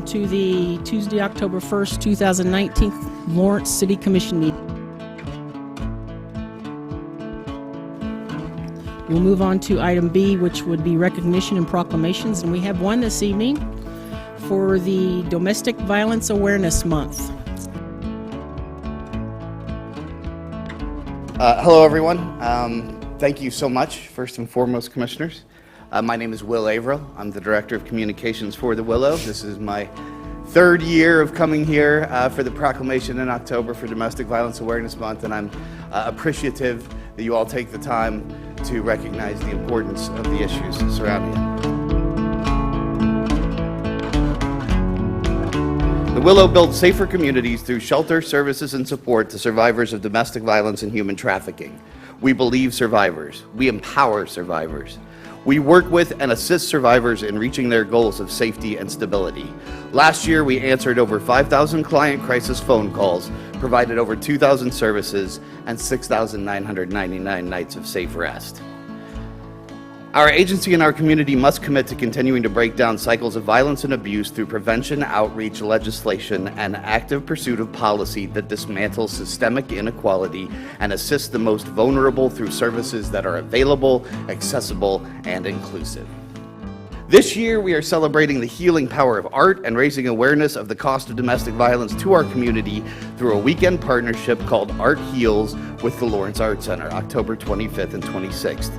to the Tuesday, October 1st, 2019 Lawrence City Commission meeting. We'll move on to item B, which would be recognition and proclamations, and we have one this evening for the Domestic Violence Awareness Month. Hello, everyone. Thank you so much, first and foremost, Commissioners. My name is Will Averill. I'm the Director of Communications for the Willow. This is my third year of coming here for the Proclamation in October for Domestic Violence Awareness Month, and I'm appreciative that you all take the time to recognize the importance of the issues surrounding it. The Willow builds safer communities through shelter, services, and support to survivors of domestic violence and human trafficking. We believe survivors. We empower survivors. We work with and assist survivors in reaching their goals of safety and stability. Last year, we answered over 5,000 client crisis phone calls, provided over 2,000 services, and 6,999 nights of safe rest. Our agency and our community must commit to continuing to break down cycles of violence and abuse through prevention, outreach, legislation, and active pursuit of policy that dismantles systemic inequality and assists the most vulnerable through services that are available, accessible, and inclusive. This year, we are celebrating the healing power of art and raising awareness of the cost of domestic violence to our community through a weekend partnership called Art Heals with the Lawrence Art Center, October 25th and 26th.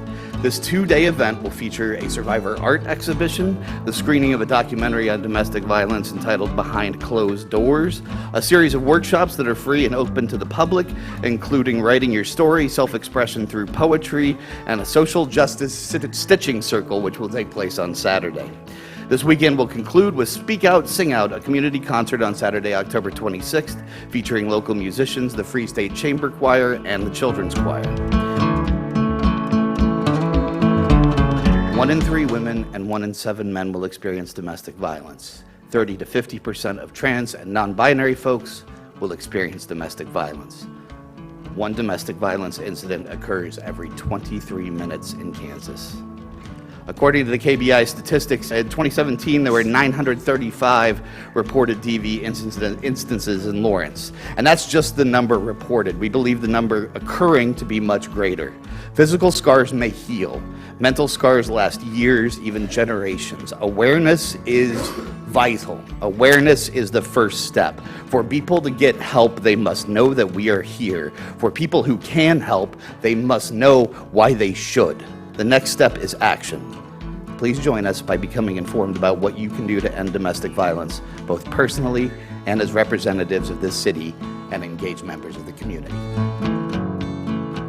This two-day event will feature a survivor art exhibition, the screening of a documentary on domestic violence entitled Behind Closed Doors, a series of workshops that are free and open to the public, including writing your story, self-expression through poetry, and a social justice stitching circle, which will take place on Saturday. This weekend will conclude with Speak Out, Sing Out, a community concert on Saturday, October 26th, featuring local musicians, the Free State Chamber Choir, and the Children's Choir. 1 in 3 women and 1 in 7 men will experience domestic violence. 30 to 50% of trans and non-binary folks will experience domestic violence. One domestic violence incident occurs every 23 minutes in Kansas. According to the KBI statistics, in 2017, there were 935 reported DV instances in Lawrence. And that's just the number reported. We believe the number occurring to be much greater. Physical scars may heal. Mental scars last years, even generations. Awareness is vital. Awareness is the first step. For people to get help, they must know that we are here. For people who can help, they must know why they should. The next step is action. Please join us by becoming informed about what you can do to end domestic violence, both personally and as representatives of this city and engaged members of the community.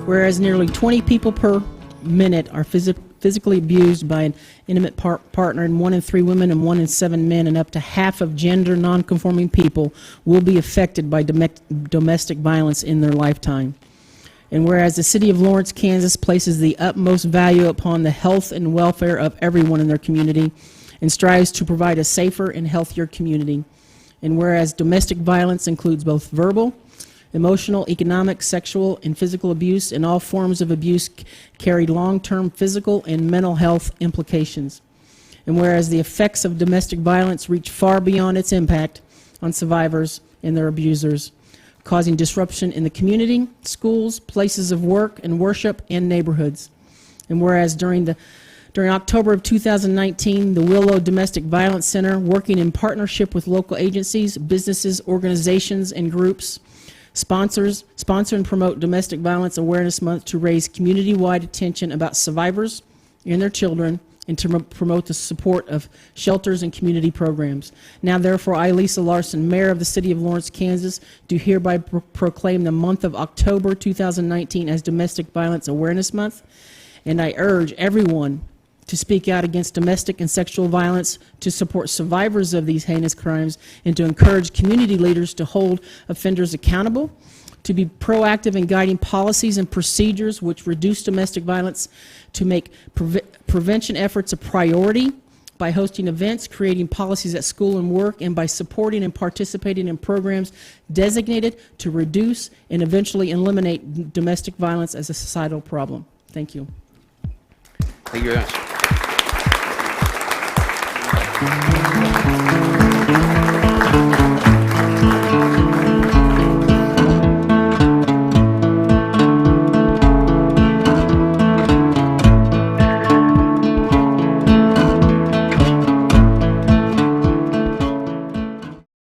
Whereas nearly 20 people per minute are physically abused by an intimate partner, and 1 in 3 women and 1 in 7 men, and up to half of gender nonconforming people will be affected by domestic violence in their lifetime. And whereas the City of Lawrence, Kansas places the utmost value upon the health and welfare of everyone in their community and strives to provide a safer and healthier community. And whereas domestic violence includes both verbal, emotional, economic, sexual, and physical abuse, and all forms of abuse carry long-term physical and mental health implications. And whereas the effects of domestic violence reach far beyond its impact on survivors and their abusers, causing disruption in the community, schools, places of work and worship, and neighborhoods. And whereas during October of 2019, the Willow Domestic Violence Center, working in partnership with local agencies, businesses, organizations, and groups, sponsor and promote Domestic Violence Awareness Month to raise community-wide attention about survivors and their children, and to promote the support of shelters and community programs. Now, therefore, I, Lisa Larson, Mayor of the City of Lawrence, Kansas, do hereby proclaim the month of October 2019 as Domestic Violence Awareness Month, and I urge everyone to speak out against domestic and sexual violence, to support survivors of these heinous crimes, and to encourage community leaders to hold offenders accountable, to be proactive in guiding policies and procedures which reduce domestic violence, to make prevention efforts a priority by hosting events, creating policies at school and work, and by supporting and participating in programs designated to reduce and eventually eliminate domestic violence as a societal problem. Thank you. Thank you very much.